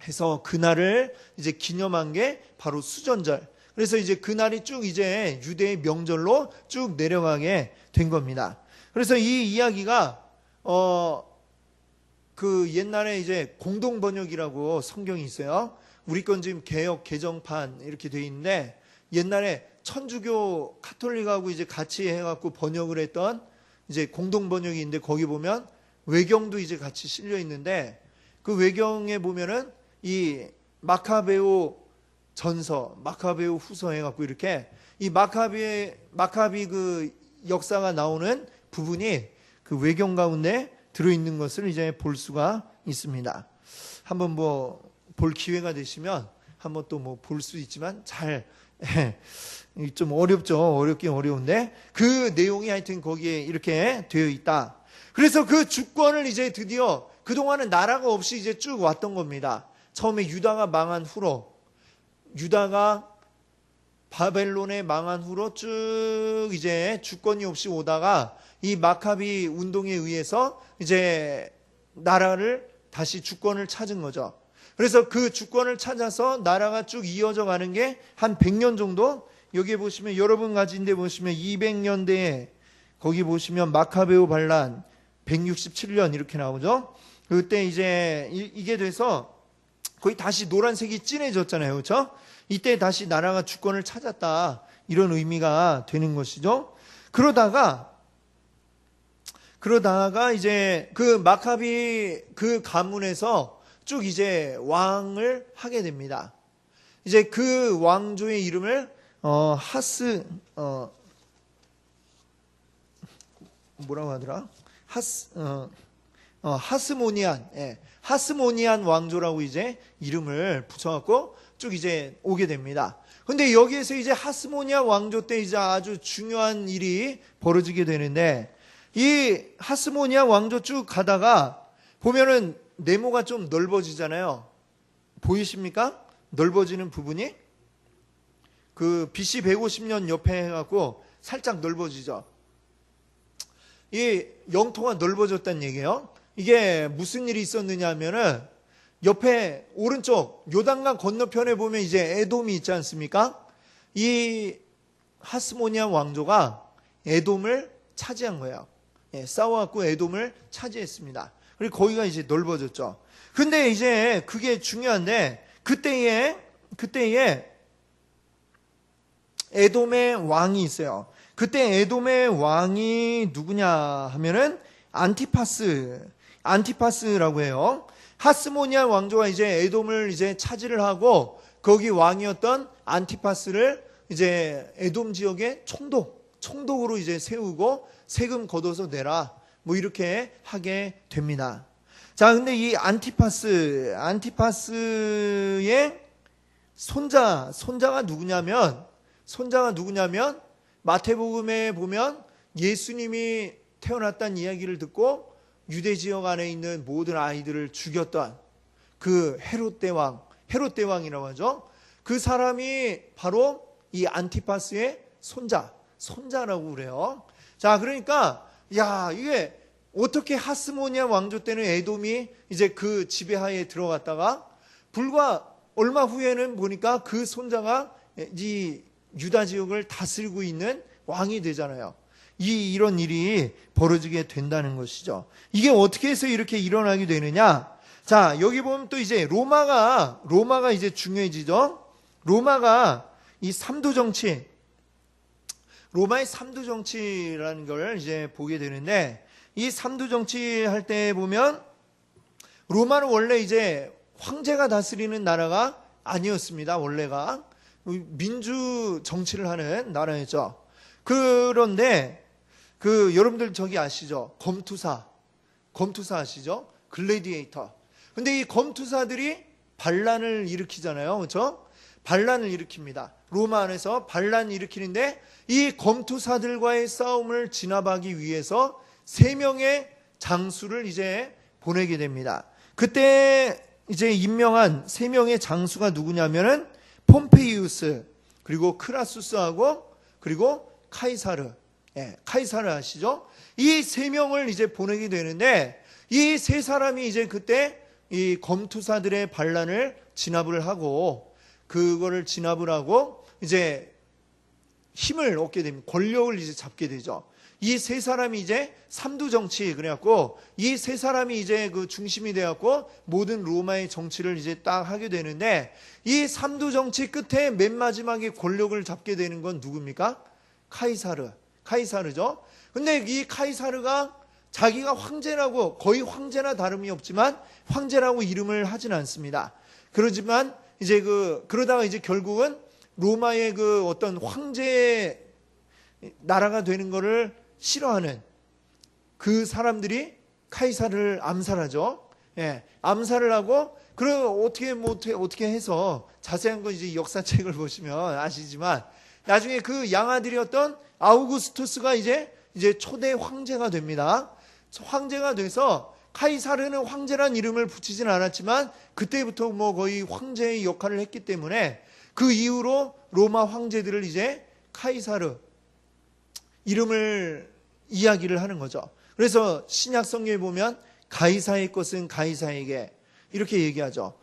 해서 그날을 이제 기념한 게 바로 수전절. 그래서 이제 그날이 쭉 이제 유대의 명절로 쭉 내려가게 된 겁니다. 그래서 이 이야기가 그 옛날에 이제 공동 번역이라고 성경이 있어요. 우리 건 지금 개역 개정판 이렇게 돼 있는데, 옛날에 천주교 카톨릭하고 이제 같이 해갖고 번역을 했던 이제 공동 번역이 있는데, 거기 보면 외경도 이제 같이 실려 있는데, 그 외경에 보면은 이 마카베오 전서, 마카베오 후서 해갖고 이렇게 이 마카비 그 역사가 나오는 부분이 그 외경 가운데 들어있는 것을 이제 볼 수가 있습니다. 한번 뭐 볼 기회가 되시면 한번 또 뭐 볼 수 있지만 잘 좀 어렵죠. 어렵긴 어려운데 그 내용이 하여튼 거기에 이렇게 되어 있다. 그래서 그 주권을 이제 드디어 그동안은 나라가 없이 이제 쭉 왔던 겁니다. 처음에 유다가 망한 후로, 유다가 바벨론에 망한 후로 쭉 이제 주권이 없이 오다가 이 마카비 운동에 의해서 이제 나라를 다시 주권을 찾은 거죠. 그래서 그 주권을 찾아서 나라가 쭉 이어져 가는 게 한 100년 정도, 여기 보시면 여러분 가진데 보시면 200년대에 거기 보시면 마카베오 반란 167년 이렇게 나오죠. 그때 이제 이게 돼서 거의 다시 노란색이 진해졌잖아요. 그렇죠? 이때 다시 나라가 주권을 찾았다. 이런 의미가 되는 것이죠. 그러다가 이제 그 마카비 그 가문에서 쭉 이제 왕을 하게 됩니다. 이제 그 왕조의 이름을 뭐라고 하더라? 하스모니안, 하스모니안 왕조라고 이제 이름을 붙여갖고 쭉 이제 오게 됩니다. 근데 여기에서 이제 하스모니안 왕조 때 이제 아주 중요한 일이 벌어지게 되는데, 이 하스모니안 왕조 쭉 가다가 보면은 네모가 좀 넓어지잖아요. 보이십니까? 넓어지는 부분이 그 BC 150년 옆에 해갖고 살짝 넓어지죠. 이 영토가 넓어졌다는 얘기예요. 이게 무슨 일이 있었느냐 하면은 옆에 오른쪽 요단강 건너편에 보면 이제 에돔이 있지 않습니까? 이 하스모니안 왕조가 에돔을 차지한 거예요. 싸워갖고 에돔을 차지했습니다. 그리고 거기가 이제 넓어졌죠. 근데 이제 그게 중요한데, 그때에 에돔의 왕이 있어요. 그때 에돔의 왕이 누구냐 하면은 안티파스라고 해요. 하스모니안 왕조가 이제 에돔을 이제 차지를 하고 거기 왕이었던 안티파스를 이제 에돔 지역의 총독으로 이제 세우고 세금 걷어서 내라. 뭐 이렇게 하게 됩니다. 자, 근데 이 안티파스의 손자가 누구냐면 마태복음에 보면 예수님이 태어났다는 이야기를 듣고 유대 지역 안에 있는 모든 아이들을 죽였던 그 헤롯 대왕이라고 하죠. 그 사람이 바로 이 안티파스의 손자라고 그래요. 자, 그러니까 이게 어떻게 하스모니아 왕조 때는 에돔이 이제 그 지배하에 들어갔다가 불과 얼마 후에는 보니까 그 손자가 이 유다 지역을 다스리고 있는 왕이 되잖아요. 이런 일이 벌어지게 된다는 것이죠. 이게 어떻게 해서 이렇게 일어나게 되느냐? 자, 여기 보면 또 이제 로마가 이제 중요해지죠. 로마가 이 삼두 정치, 로마의 삼두 정치라는 걸 이제 보게 되는데, 이 삼두 정치 할 때 보면 로마는 원래 이제 황제가 다스리는 나라가 아니었습니다. 원래가 민주 정치를 하는 나라였죠. 그런데 여러분들 저기 아시죠? 검투사 아시죠? 글래디에이터. 근데 이 검투사들이 반란을 일으키잖아요. 그렇죠? 반란을 일으킵니다. 로마 안에서 반란 일으키는데 이 검투사들과의 싸움을 진압하기 위해서 3명의 장수를 이제 보내게 됩니다. 그때 이제 임명한 3명의 장수가 누구냐면은 폼페이우스, 그리고 크라수스하고, 그리고 카이사르. 카이사르 아시죠? 이 3명을 이제 보내게 되는데, 이 3사람이 이제 그때 이 검투사들의 반란을 진압을 하고, 그거를 진압을 하고 이제 힘을 얻게 됩니다. 권력을 이제 잡게 되죠. 이 3사람이 이제 삼두 정치, 그래갖고 이 3사람이 이제 그 중심이 되었고 모든 로마의 정치를 이제 딱 하게 되는데, 이 삼두 정치 끝에 맨 마지막에 권력을 잡게 되는 건 누굽니까? 카이사르죠. 근데 이 카이사르가 자기가 황제라고, 거의 황제나 다름이 없지만 황제라고 이름을 하진 않습니다. 그러지만 이제 그러다가 이제 결국은 로마의 그 어떤 황제 나라가 되는 거를 싫어하는 그 사람들이 카이사르를 암살하죠. 예, 암살을 하고, 그럼 어떻게 해서 자세한 건 이제 역사책을 보시면 아시지만, 나중에 그 양아들이었던 아우구스투스가 이제 초대 황제가 됩니다. 황제가 돼서 카이사르는 황제란 이름을 붙이진 않았지만 그때부터 뭐 거의 황제의 역할을 했기 때문에 그 이후로 로마 황제들을 이제 카이사르 이름을 이야기를 하는 거죠. 그래서 신약 성경에 보면 가이사의 것은 가이사에게 이렇게 얘기하죠.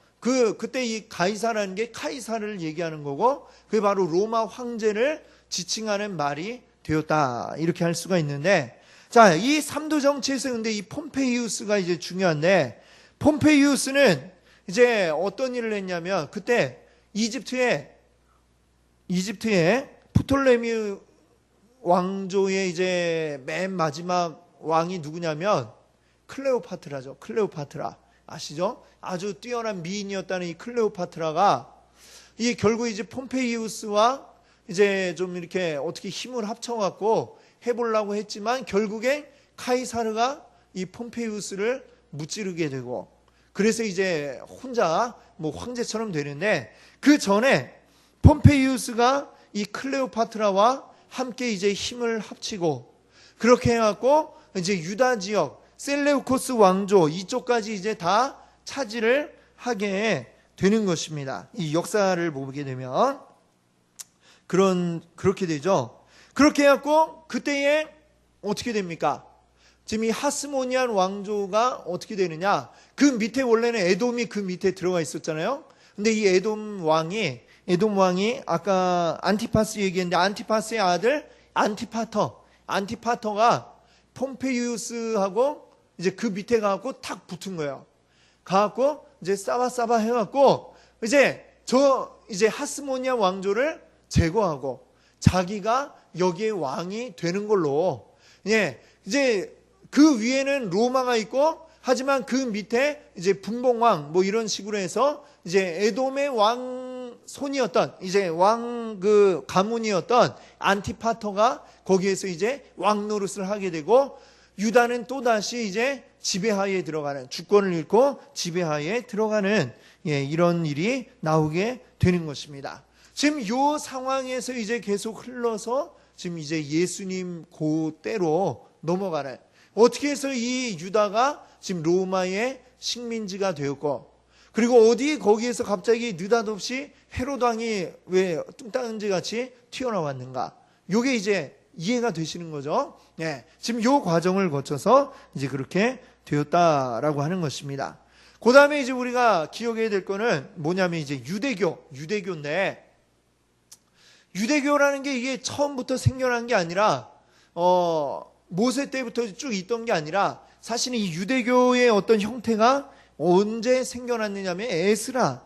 그때 이 가이사라는 게 카이사르를 얘기하는 거고, 그게 바로 로마 황제를 지칭하는 말이 되었다. 이렇게 할 수가 있는데, 자, 이 삼도 정치에서 근데 이 폼페이우스가 이제 중요한데, 폼페이우스는 이제 어떤 일을 했냐면, 그때 이집트에 프톨레미 왕조의 이제 맨 마지막 왕이 누구냐면 클레오파트라죠. 클레오파트라. 아시죠? 아주 뛰어난 미인이었다는 이 클레오파트라가 이 결국 이제 폼페이우스와 이제 좀 이렇게 어떻게 힘을 합쳐갖고 해보려고 했지만 결국에 카이사르가 이 폼페이우스를 무찌르게 되고, 그래서 이제 혼자 뭐 황제처럼 되는데, 그 전에 폼페이우스가 이 클레오파트라와 함께 이제 힘을 합치고 그렇게 해갖고 이제 유다 지역 셀레우코스 왕조 이쪽까지 이제 다 차지를 하게 되는 것입니다. 이 역사를 보게 되면 그렇게 되죠. 그렇게 해갖고 그때에 어떻게 됩니까? 지금 이 하스모니안 왕조가 어떻게 되느냐? 그 밑에 원래는 에돔이 그 밑에 들어가 있었잖아요. 근데 이 에돔 왕이 아까 안티파스 얘기했는데, 안티파스의 아들 안티파터가 폼페이우스하고 이제 그 밑에 가갖고 탁 붙은 거예요. 가갖고 이제 싸바 해갖고 이제 하스모니아 왕조를 제거하고 자기가 여기에 왕이 되는 걸로, 예, 이제 그 위에는 로마가 있고, 하지만 그 밑에 이제 분봉왕 뭐 이런 식으로 해서 이제 에돔의 왕손이었던 이제 그 가문이었던 안티파터가 거기에서 이제 왕 노릇을 하게 되고, 유다는 또다시 이제 지배하에 들어가는, 주권을 잃고 지배하에 들어가는, 예, 이런 일이 나오게 되는 것입니다. 지금 이 상황에서 이제 계속 흘러서 지금 이제 예수님 고때로 넘어가는, 어떻게 해서 이 유다가 지금 로마의 식민지가 되었고, 그리고 거기에서 갑자기 느닷없이 헤롯 왕이 왜 뚱딴지 같이 튀어나왔는가? 요게 이제 이해가 되시는 거죠. 네, 지금 요 과정을 거쳐서 이제 그렇게 되었다라고 하는 것입니다. 그 다음에 이제 우리가 기억해야 될 거는 뭐냐면 이제 유대교인데, 유대교라는 게 이게 처음부터 생겨난 게 아니라, 모세 때부터 쭉 있던 게 아니라, 사실은 이 유대교의 어떤 형태가 언제 생겨났느냐면 에스라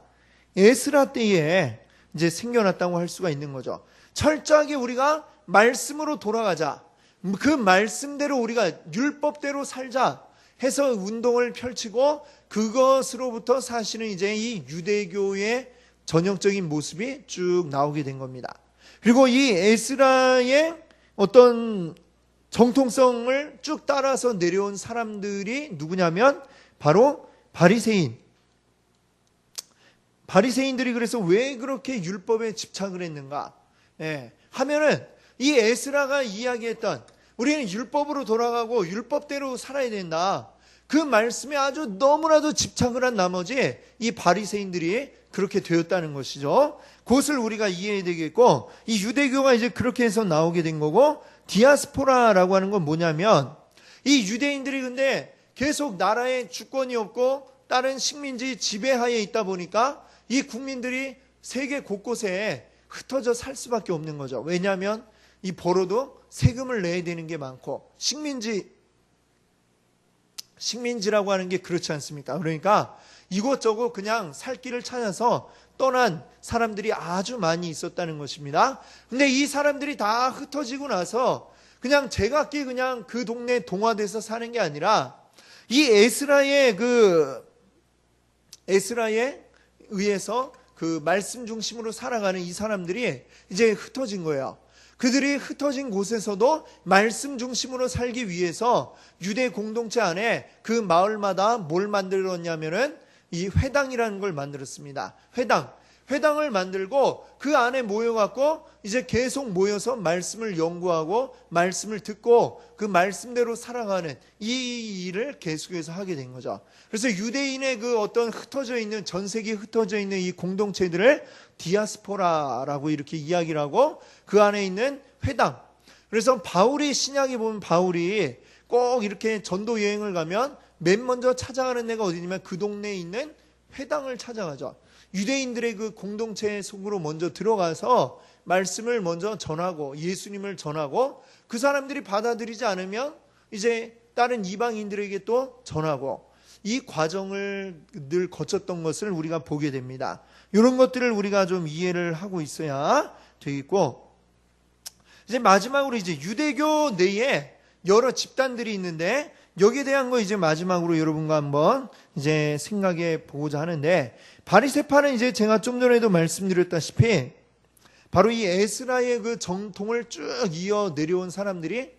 때에 이제 생겨났다고 할 수가 있는 거죠. 철저하게 우리가 말씀으로 돌아가자, 그 말씀대로 우리가 율법대로 살자 해서 운동을 펼치고, 그것으로부터 사실은 이제 이 유대교의 전형적인 모습이 쭉 나오게 된 겁니다. 그리고 이 에스라의 어떤 정통성을 쭉 따라서 내려온 사람들이 누구냐면 바로 바리새인들이 그래서 왜 그렇게 율법에 집착을 했는가? 예, 하면은 이 에스라가 이야기했던, 우리는 율법으로 돌아가고 율법대로 살아야 된다, 그 말씀에 아주 너무나도 집착을 한 나머지 이 바리새인들이 그렇게 되었다는 것이죠. 그것을 우리가 이해해야 되겠고, 이 유대교가 이제 그렇게 해서 나오게 된 거고, 디아스포라라고 하는 건 뭐냐면, 이 유대인들이 근데 계속 나라에 주권이 없고 다른 식민지 지배하에 있다 보니까 이 국민들이 세계 곳곳에 흩어져 살 수밖에 없는 거죠. 왜냐하면 이 벌어도 세금을 내야 되는 게 많고, 식민지라고 하는 게 그렇지 않습니까? 그러니까 이곳저곳 그냥 살 길을 찾아서 떠난 사람들이 아주 많이 있었다는 것입니다. 근데 이 사람들이 다 흩어지고 나서 그냥 제각기 그냥 그 동네에 동화돼서 사는 게 아니라, 이 에스라에 의해서 그 말씀 중심으로 살아가는 이 사람들이 이제 흩어진 거예요. 그들이 흩어진 곳에서도 말씀 중심으로 살기 위해서 유대 공동체 안에 그 마을마다 뭘 만들었냐면은 이 회당이라는 걸 만들었습니다. 회당을 만들고 그 안에 모여갖고 이제 계속 모여서 말씀을 연구하고 말씀을 듣고 그 말씀대로 살아가는 이 일을 계속해서 하게 된 거죠. 그래서 유대인의 그 어떤 흩어져 있는, 전 세계에 흩어져 있는 이 공동체들을 디아스포라라고 이렇게 이야기를 하고 그 안에 있는 회당. 그래서 바울이, 신약에 보면 바울이 꼭 이렇게 전도 여행을 가면 맨 먼저 찾아가는 데가 어디냐면 그 동네에 있는 회당을 찾아가죠. 유대인들의 그 공동체 속으로 먼저 들어가서 말씀을 먼저 전하고 예수님을 전하고 그 사람들이 받아들이지 않으면 이제 다른 이방인들에게 또 전하고 이 과정을 늘 거쳤던 것을 우리가 보게 됩니다. 이런 것들을 우리가 좀 이해를 하고 있어야 되겠고, 이제 마지막으로 이제 유대교 내에 여러 집단들이 있는데 여기에 대한 거 이제 마지막으로 여러분과 한번 이제 생각해 보고자 하는데, 바리새파는 이제 제가 좀 전에도 말씀드렸다시피 바로 이 에스라의 그 정통을 쭉 이어 내려온 사람들이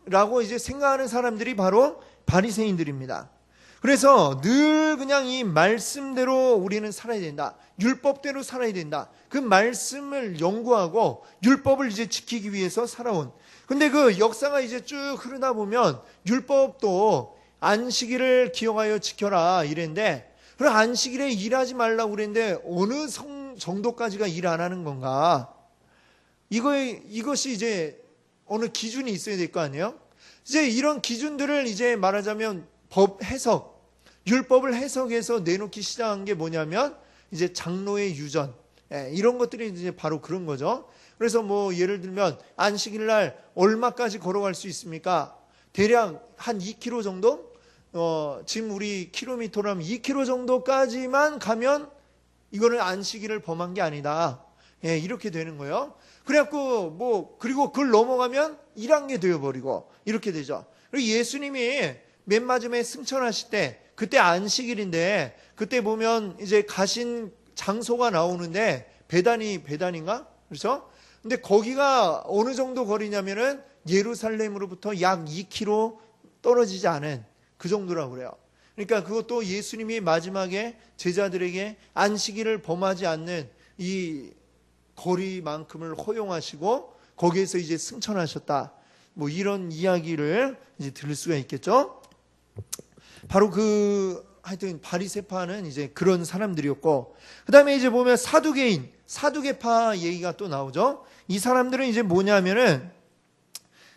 라고 이제 생각하는 사람들이 바로 바리새인들입니다. 그래서 늘 그냥 이 말씀대로 우리는 살아야 된다. 율법대로 살아야 된다. 그 말씀을 연구하고 율법을 이제 지키기 위해서 살아온. 근데 그 역사가 이제 쭉 흐르다 보면 율법도 안식일을 기억하여 지켜라 이랬는데, 그럼 안식일에 일하지 말라고 그랬는데 어느 정도까지가 일 안 하는 건가? 이것이 이제 어느 기준이 있어야 될 거 아니에요? 이제 이런 기준들을 이제 말하자면 법 해석, 율법을 해석해서 내놓기 시작한 게 뭐냐면 이제 장로의 유전, 이런 것들이 이제 바로 그런 거죠. 그래서 뭐 예를 들면 안식일 날 얼마까지 걸어갈 수 있습니까? 대략 한 2km 정도? 지금 우리 킬로미터로 하면 2km 정도까지만 가면 이거는 안식일을 범한 게 아니다. 이렇게 되는 거예요. 그래갖고 그리고 그걸 넘어가면 1학년 되어버리고 이렇게 되죠. 그리고 예수님이 맨 마지막에 승천하실 때 그때 안식일인데 그때 보면 이제 가신 장소가 나오는데 베다니인가? 그렇죠? 근데 거기가 어느 정도 거리냐면은 예루살렘으로부터 약 2km 떨어지지 않은 그 정도라고 그래요. 그러니까 그것도 예수님이 마지막에 제자들에게 안식일을 범하지 않는 이 거리만큼을 허용하시고 거기에서 이제 승천하셨다. 뭐 이런 이야기를 이제 들을 수가 있겠죠. 바로 하여튼 바리새파는 이제 그런 사람들이었고, 그 다음에 이제 보면 사두개파 얘기가 또 나오죠. 이 사람들은 이제 뭐냐면은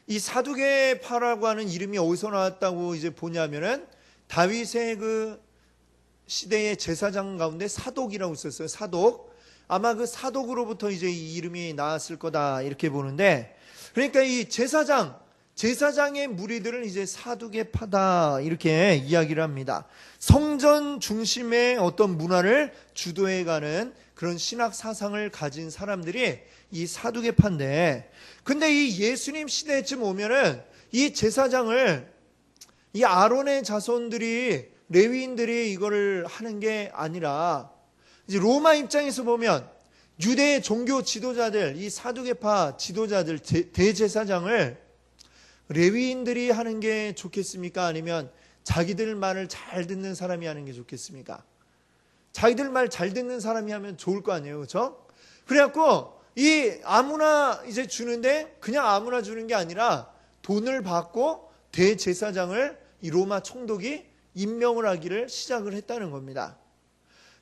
이 사두개파라고 하는 이름이 어디서 나왔다고 이제 보냐면은 다윗의 그 시대의 제사장 가운데 사독이라고 있었어요. 사독. 아마 그 사독으로부터 이제 이 이름이 나왔을 거다 이렇게 보는데, 그러니까 이 제사장의 무리들을 이제 사두개파다 이렇게 이야기를 합니다. 성전 중심의 어떤 문화를 주도해가는 그런 신학 사상을 가진 사람들이 이 사두개파인데, 근데 이 예수님 시대쯤 오면은 이 제사장을 이 아론의 자손들이, 레위인들이 이거를 하는 게 아니라 이제 로마 입장에서 보면 유대 종교 지도자들, 이 사두개파 지도자들, 대제사장을 레위인들이 하는 게 좋겠습니까? 아니면 자기들 말을 잘 듣는 사람이 하는 게 좋겠습니까? 자기들 말 잘 듣는 사람이 하면 좋을 거 아니에요, 그렇죠? 그래갖고 이 아무나 이제 주는데 그냥 아무나 주는 게 아니라 돈을 받고 대제사장을 이 로마 총독이 임명을 하기를 시작을 했다는 겁니다.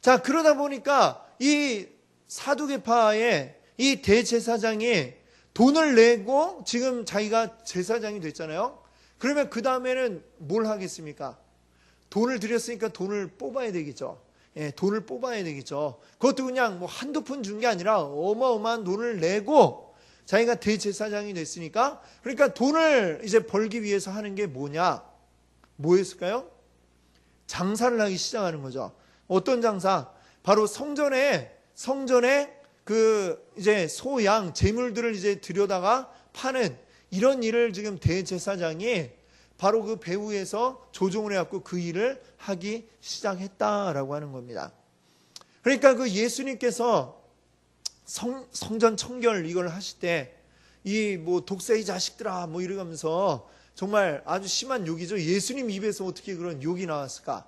자, 그러다 보니까 이 사두개파의 이 대제사장이 돈을 내고 지금 자기가 제사장이 됐잖아요. 그러면 그 다음에는 뭘 하겠습니까? 돈을 들였으니까 돈을 뽑아야 되겠죠. 돈을 뽑아야 되겠죠. 그것도 그냥 뭐 한두 푼 준 게 아니라 어마어마한 돈을 내고 자기가 대제사장이 됐으니까, 그러니까 돈을 이제 벌기 위해서 하는 게 뭐였을까요? 장사를 하기 시작하는 거죠. 어떤 장사? 바로 성전에 그 이제 소양 재물들을 이제 들여다가 파는 이런 일을 지금 대제사장이 바로 그 배후에서 조종을 해갖고 그 일을 하기 시작했다라고 하는 겁니다. 그러니까 그 예수님께서 성전 청결 이걸 하실 때 이 뭐 독사의 자식들아 뭐 이러면서 정말 아주 심한 욕이죠. 예수님 입에서 어떻게 그런 욕이 나왔을까?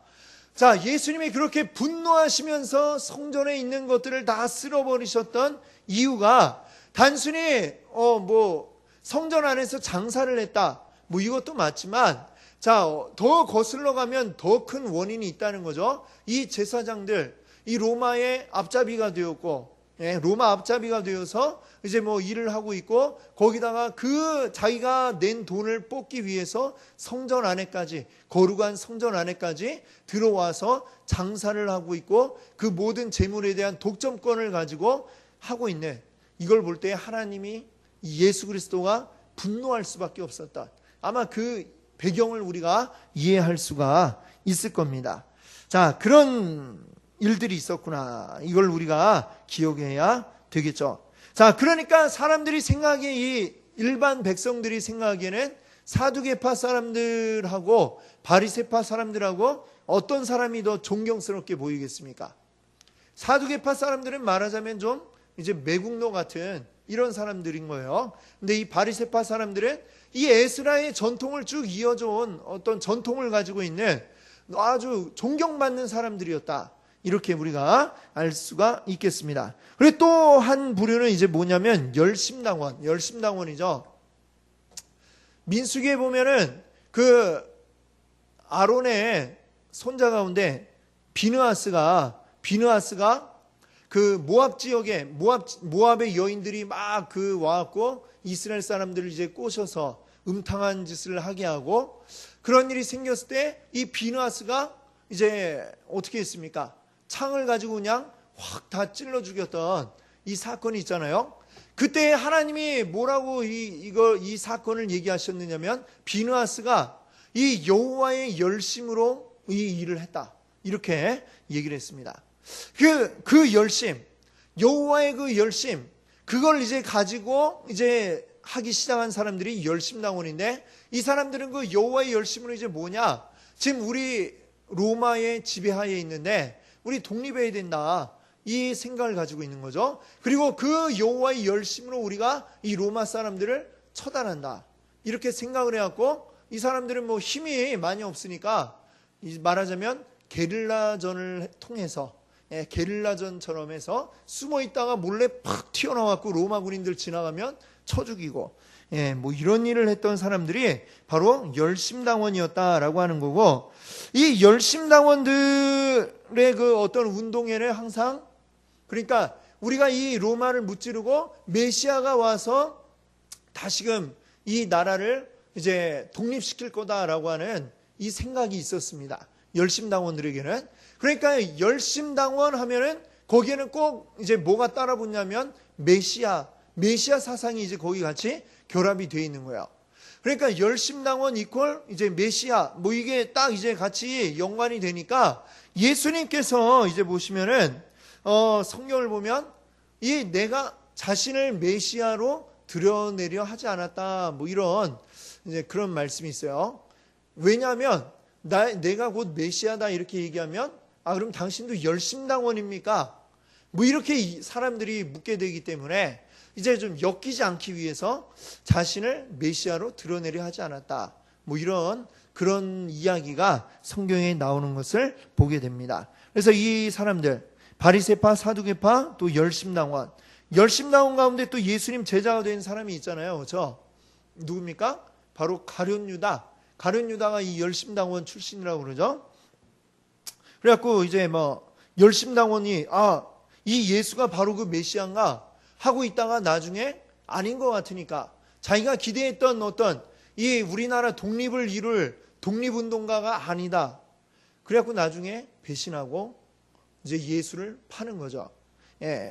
자, 예수님이 그렇게 분노하시면서 성전에 있는 것들을 다 쓸어버리셨던 이유가 단순히 뭐 성전 안에서 장사를 했다 뭐 이것도 맞지만, 자, 더 거슬러 가면 더 큰 원인이 있다는 거죠. 이 제사장들, 이 로마의 앞잡이가 되었고, 로마 앞잡이가 되어서 이제 뭐 일을 하고 있고, 거기다가 그 자기가 낸 돈을 뽑기 위해서 성전 안에까지, 거룩한 성전 안에까지 들어와서 장사를 하고 있고, 그 모든 재물에 대한 독점권을 가지고 하고 있는, 이걸 볼 때 하나님이 예수 그리스도가 분노할 수밖에 없었다. 아마 그 배경을 우리가 이해할 수가 있을 겁니다. 자, 그런 일들이 있었구나. 이걸 우리가 기억해야 되겠죠. 자, 그러니까 사람들이 생각하기에, 이 일반 백성들이 생각하기에는 사두개파 사람들하고 바리새파 사람들하고 어떤 사람이 더 존경스럽게 보이겠습니까? 사두개파 사람들은 말하자면 좀 이제 매국노 같은 이런 사람들인 거예요. 근데 이 바리새파 사람들은 이 에스라의 전통을 쭉 이어져 온 어떤 전통을 가지고 있는 아주 존경받는 사람들이었다. 이렇게 우리가 알 수가 있겠습니다. 그리고 또 한 부류는 이제 뭐냐면 열심당원이죠. 민수기에 보면은 그 아론의 손자 가운데 비느하스가 그 모압 지역에 모압의 여인들이 막 그 와갖고 이스라엘 사람들을 이제 꼬셔서 음탕한 짓을 하게 하고, 그런 일이 생겼을 때 이 비느하스가 이제 어떻게 했습니까? 창을 가지고 그냥 확 다 찔러 죽였던 이 사건이 있잖아요. 그때 하나님이 뭐라고 이 사건을 얘기하셨느냐면, 비느하스가 이 여호와의 열심으로 이 일을 했다. 이렇게 얘기를 했습니다. 그 열심, 여호와의 그 열심, 그걸 이제 가지고 이제 하기 시작한 사람들이 열심당원인데, 이 사람들은 그 여호와의 열심으로 이제 뭐냐? 지금 우리 로마의 지배하에 있는데 우리 독립해야 된다. 이 생각을 가지고 있는 거죠. 그리고 그 여호와의 열심으로 우리가 이 로마 사람들을 처단한다. 이렇게 생각을 해갖고, 이 사람들은 뭐 힘이 많이 없으니까 말하자면 게릴라전을 통해서, 게릴라전처럼 해서 숨어 있다가 몰래 팍 튀어나와갖고 로마 군인들 지나가면 쳐 죽이고, 뭐 이런 일을 했던 사람들이 바로 열심당원이었다라고 하는 거고, 이 열심당원들의 그 어떤 운동회를 항상, 그러니까 우리가 이 로마를 무찌르고 메시아가 와서 다시금 이 나라를 이제 독립시킬 거다라고 하는 이 생각이 있었습니다. 열심당원들에게는. 그러니까 열심당원 하면은 거기에는 꼭 이제 뭐가 따라 붙냐면 메시아 사상이 이제 거기 같이 결합이 되어 있는 거예요. 그러니까 열심당원 이퀄 이제 메시아, 뭐 이게 딱 이제 같이 연관이 되니까, 예수님께서 이제 보시면은 성경을 보면 이 내가 자신을 메시아로 드러내려 하지 않았다, 뭐 이런 이제 그런 말씀이 있어요. 왜냐하면 내가 곧 메시아다 이렇게 얘기하면, 그럼 당신도 열심당원입니까? 뭐 이렇게 사람들이 묻게 되기 때문에 이제 좀 엮이지 않기 위해서 자신을 메시아로 드러내려 하지 않았다. 뭐 이런 그런 이야기가 성경에 나오는 것을 보게 됩니다. 그래서 이 사람들, 바리새파, 사두개파, 또 열심당원 가운데 또 예수님 제자가 된 사람이 있잖아요. 그렇죠? 누굽니까? 바로 가룟유다가 이 열심당원 출신이라고 그러죠. 그래갖고 이제 뭐 열심당원이 이 예수가 바로 그 메시아인가 하고 있다가 나중에 아닌 것 같으니까, 자기가 기대했던 어떤 이 우리나라 독립을 이룰 독립운동가가 아니다. 그래갖고 나중에 배신하고 이제 예수를 파는 거죠.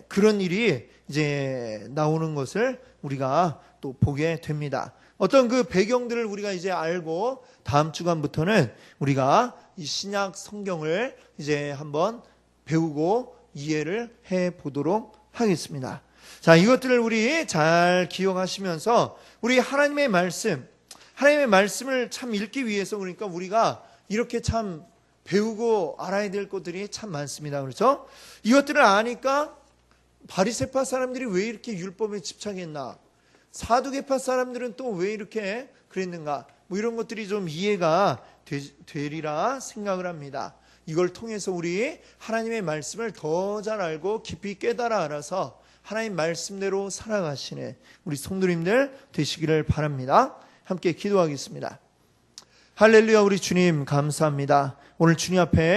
그런 일이 이제 나오는 것을 우리가 또 보게 됩니다. 어떤 그 배경들을 우리가 이제 알고 다음 주간부터는 우리가 이 신약 성경을 이제 한번 배우고 이해를 해 보도록 하겠습니다. 자, 이것들을 우리 잘 기억하시면서 우리 하나님의 말씀을 참 읽기 위해서, 그러니까 우리가 이렇게 참 배우고 알아야 될 것들이 참 많습니다. 그렇죠? 이것들을 아니까 바리새파 사람들이 왜 이렇게 율법에 집착했나? 사두개파 사람들은 또 왜 이렇게 그랬는가? 뭐 이런 것들이 좀 이해가 되리라 생각을 합니다. 이걸 통해서 우리 하나님의 말씀을 더 잘 알고 깊이 깨달아 알아서 하나님 말씀대로 살아가시는 우리 성도님들 되시기를 바랍니다. 함께 기도하겠습니다. 할렐루야. 우리 주님 감사합니다. 오늘 주님 앞에